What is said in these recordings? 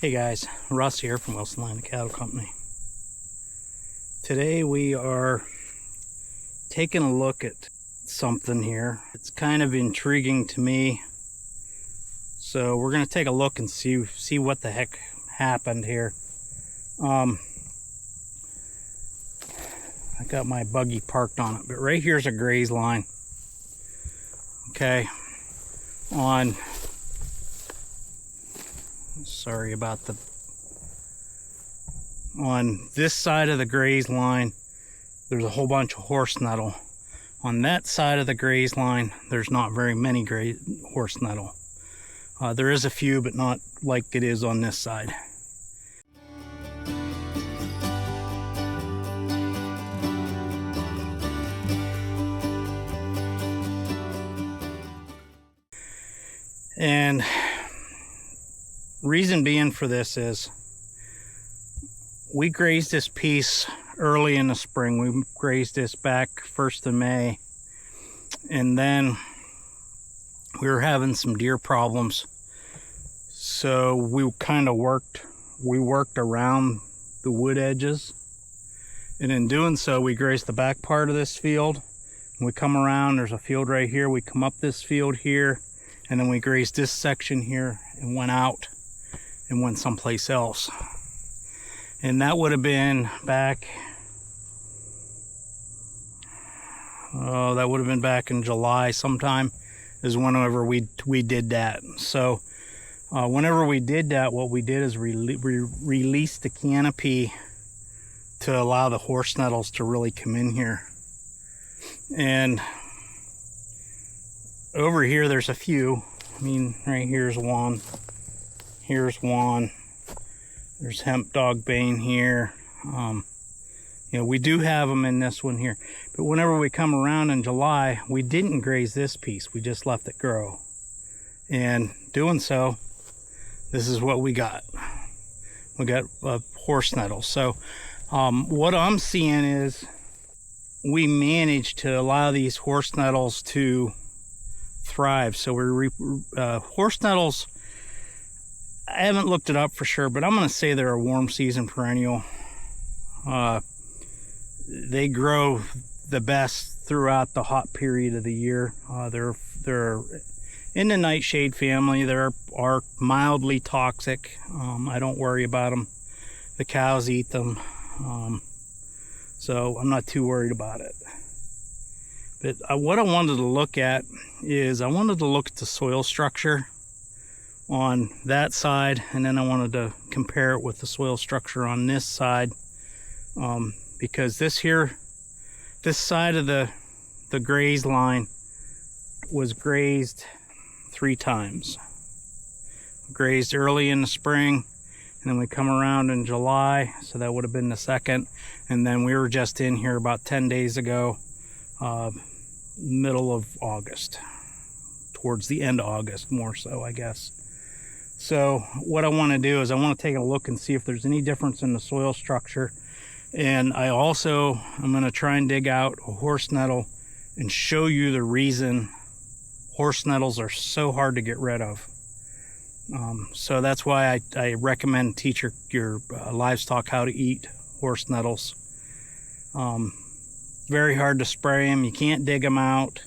Hey guys, Russ here from Wilson Land Cattle Company. Today we are taking a look at something here. It's kind of intriguing to me. So we're going to take a look and see what the heck happened here. I got my buggy parked on it, but right here's a graze line. Okay, sorry about on this side of the graze line, there's a whole bunch of horsenettle. On that side of the graze line, there's not very many horsenettle. There is a few, but not like it is on this side. And reason being for this is we grazed this piece early in the spring. We grazed this back 1st of May, and then we were having some deer problems, so we kind of worked around the wood edges, and in doing so we grazed the back part of this field, and we come around, there's a field right here, we come up this field here, and then we grazed this section here and went out and went someplace else. And that would have been back, in July sometime, is whenever we did that. So whenever we did that, what we did is release the canopy to allow the horse nettles to really come in here. And over here there's a few. I mean, right here's one. Here's one. There's hemp dog bane here. We do have them in this one here. But whenever we come around in July, we didn't graze this piece. We just left it grow. And doing so, this is what we got. We got horse nettles. So what I'm seeing is we managed to allow these horse nettles to thrive. So horse nettles, I haven't looked it up for sure, but I'm going to say they're a warm season perennial. They grow the best throughout the hot period of the year. They're in the nightshade family. They are mildly toxic. I don't worry about them. The cows eat them, so I'm not too worried about it. But what I wanted to look at is I wanted to look at the soil structure on that side, and then I wanted to compare it with the soil structure on this side, because this side of the graze line was grazed 3 times. Grazed early in the spring, and then we come around in July, so that would have been the second, and then we were just in here about 10 days ago, middle of August, towards the end of August more so, I guess. So what I want to do is I want to take a look and see if there's any difference in the soil structure. And I'm going to try and dig out a horse nettle and show you the reason horse nettles are so hard to get rid of. So that's why I recommend teach your livestock how to eat horse nettles. Very hard to spray them. You can't dig them out.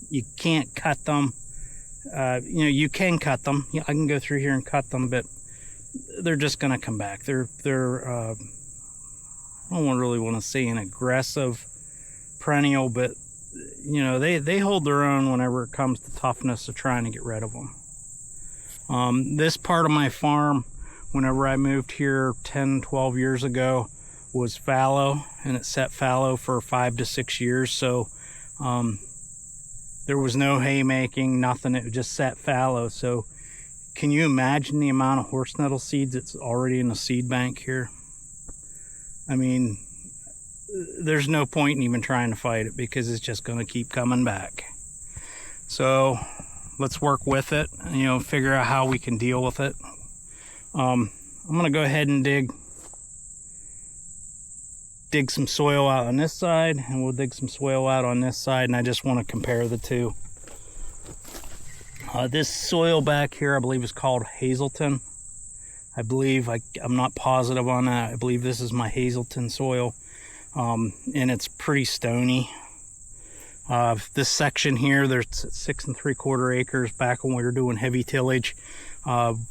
You can't cut them. You can cut them. I can go through here and cut them, but they're just going to come back. They're I don't really want to say an aggressive perennial, but they hold their own whenever it comes to toughness of trying to get rid of them. This part of my farm, whenever I moved here 10-12 years ago, was fallow, and it sat fallow for 5 to 6 years. So there was no haymaking, nothing. It just sat fallow. So can you imagine the amount of horse nettle seeds that's already in the seed bank here? I mean, there's no point in even trying to fight it, because it's just going to keep coming back. So let's work with it, figure out how we can deal with it. I'm going to go ahead and dig some soil out on this side, and we'll dig some soil out on this side, and I just want to compare the two. This soil back here, I believe, is called Hazelton. I believe, I'm not positive on that. I believe this is my Hazelton soil, and it's pretty stony. This section here, there's 6 3/4 acres. Back when we were doing heavy tillage, on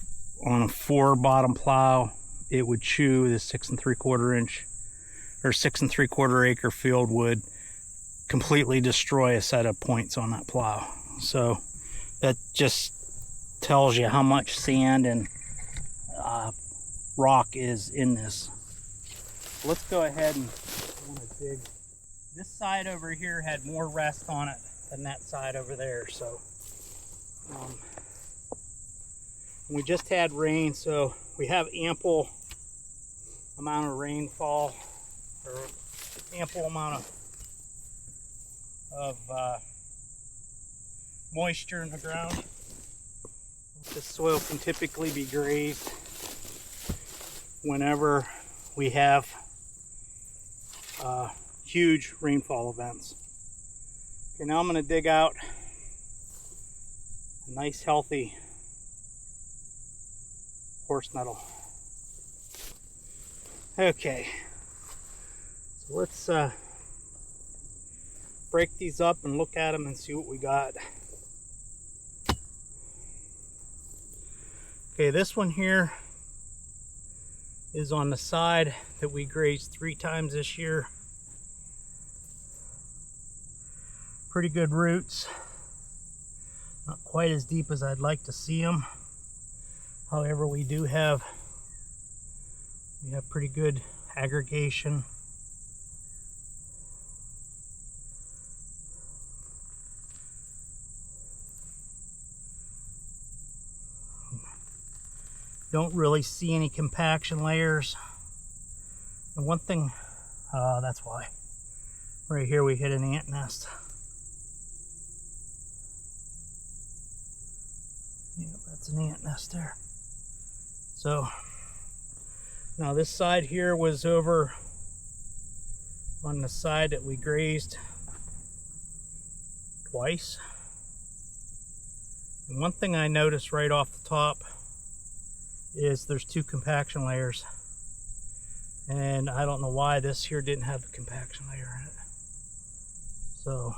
a 4 bottom plow, it would chew this 6 3/4 inch or 6 3/4 acre field would completely destroy a set of points on that plow. So that just tells you how much sand and rock is in this. Let's go ahead and dig. This side over here had more rest on it than that side over there. So we just had rain, so we have ample amount of rainfall, or ample amount of moisture in the ground. This soil can typically be grazed whenever we have huge rainfall events. Okay, now I'm going to dig out a nice healthy horse nettle. Okay, so let's break these up and look at them and see what we got. Okay, this one here is on the side that we grazed 3 times this year. Pretty good roots. Not quite as deep as I'd like to see them. However, we have pretty good aggregation. Don't really see any compaction layers. And one thing, that's why. Right here we hit an ant nest. Yeah, that's an ant nest there. So now this side here was over on the side that we grazed twice. And one thing I noticed right off the top is there's 2 compaction layers, and I don't know why this here didn't have the compaction layer in it. So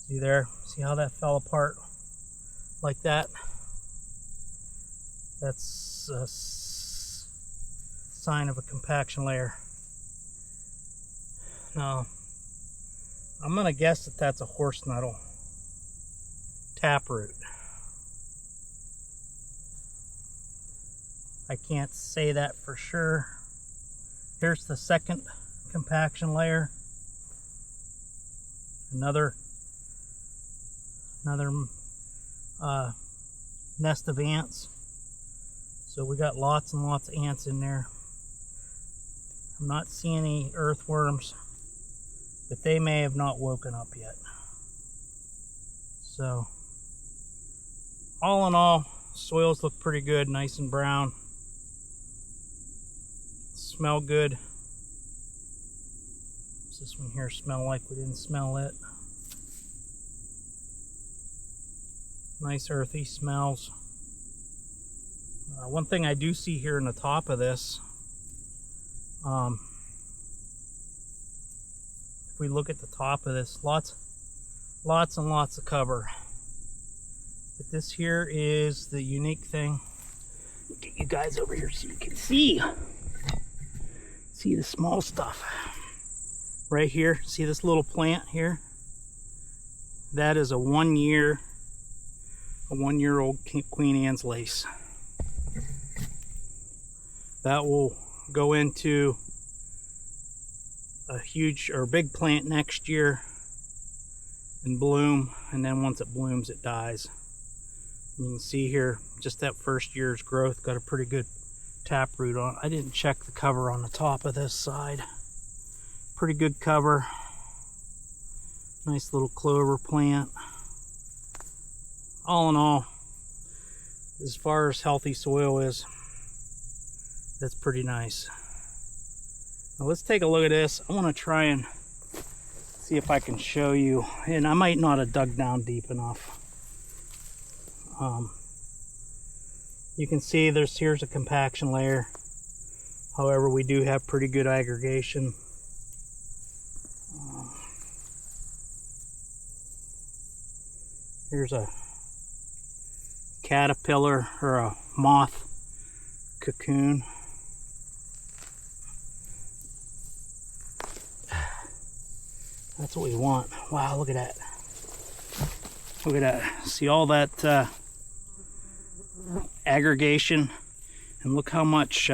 see there, see how that fell apart like that? That's a sign of a compaction layer. Now I'm gonna guess that that's a horse nettle taproot. I can't say that for sure. Here's the second compaction layer. Another nest of ants. So we got lots and lots of ants in there. I'm not seeing any earthworms, but they may have not woken up yet. So all in all, soils look pretty good, nice and brown. Smell good. Does this one here smell like we didn't smell it? Nice earthy smells. One thing I do see here in the top of this, if we look at the top of this, lots and lots of cover. But this here is the unique thing. Get you guys over here so you can see the small stuff. Right here, see this little plant here? That is a 1-year-old Queen Anne's lace. That will go into a huge or big plant next year and bloom, and then once it blooms it dies. You can see here just that first year's growth got a pretty good taproot on. I didn't check the cover on the top of this side. Pretty good cover. Nice little clover plant. All in all, as far as healthy soil is, that's pretty nice. Now let's take a look at this. I want to try and see if I can show you, and I might not have dug down deep enough. You can see here's a compaction layer. However, we do have pretty good aggregation. Here's a caterpillar or a moth cocoon. That's what we want. Wow, look at that. Look at that. See all that aggregation, and look how much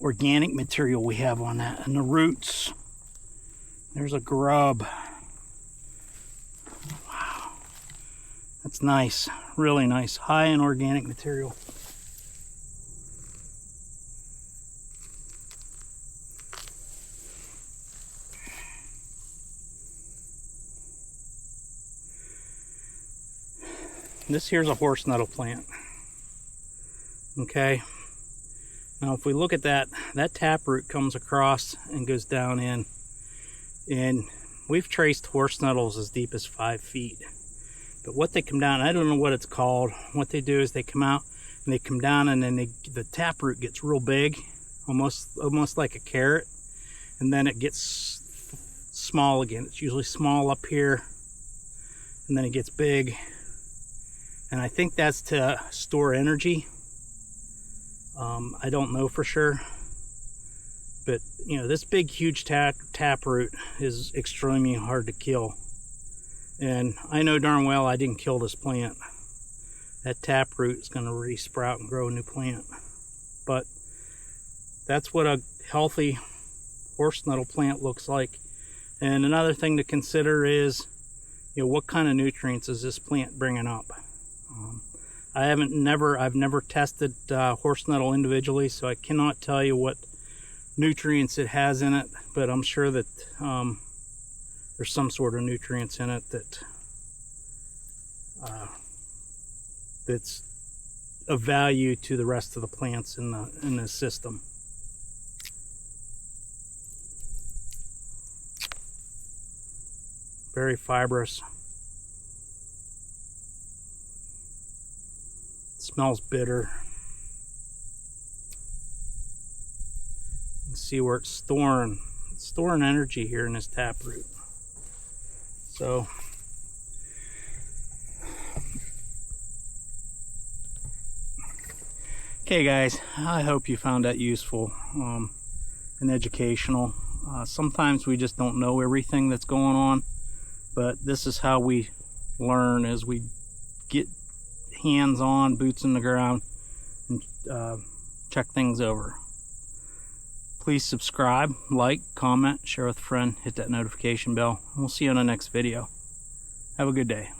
organic material we have on that. And the roots. There's a grub. Wow. That's nice. Really nice. High in organic material. This here's a horsenettle plant. Okay. Now if we look at that taproot comes across and goes down in. And we've traced horsenettles as deep as 5 feet. But what they come down, I don't know what it's called. What they do is they come out and they come down, and then the taproot gets real big, almost like a carrot. And then it gets small again. It's usually small up here, and then it gets big. And I think that's to store energy. I don't know for sure. But, you know, this big, huge taproot is extremely hard to kill. And I know darn well I didn't kill this plant. That taproot is going to re-sprout and grow a new plant. But that's what a healthy horsenettle plant looks like. And another thing to consider is, you know, what kind of nutrients is this plant bringing up? I've never tested horsenettle individually, so I cannot tell you what nutrients it has in it, but I'm sure that there's some sort of nutrients in it that's of value to the rest of the plants in the system. Very fibrous. Smells bitter. You can see where it's storing energy here in this taproot. So okay guys, I hope you found that useful and educational. Sometimes we just don't know everything that's going on, but this is how we learn, as we get hands on, boots in the ground, and check things over. Please subscribe, like, comment, share with a friend, hit that notification bell, and we'll see you on the next video. Have a good day.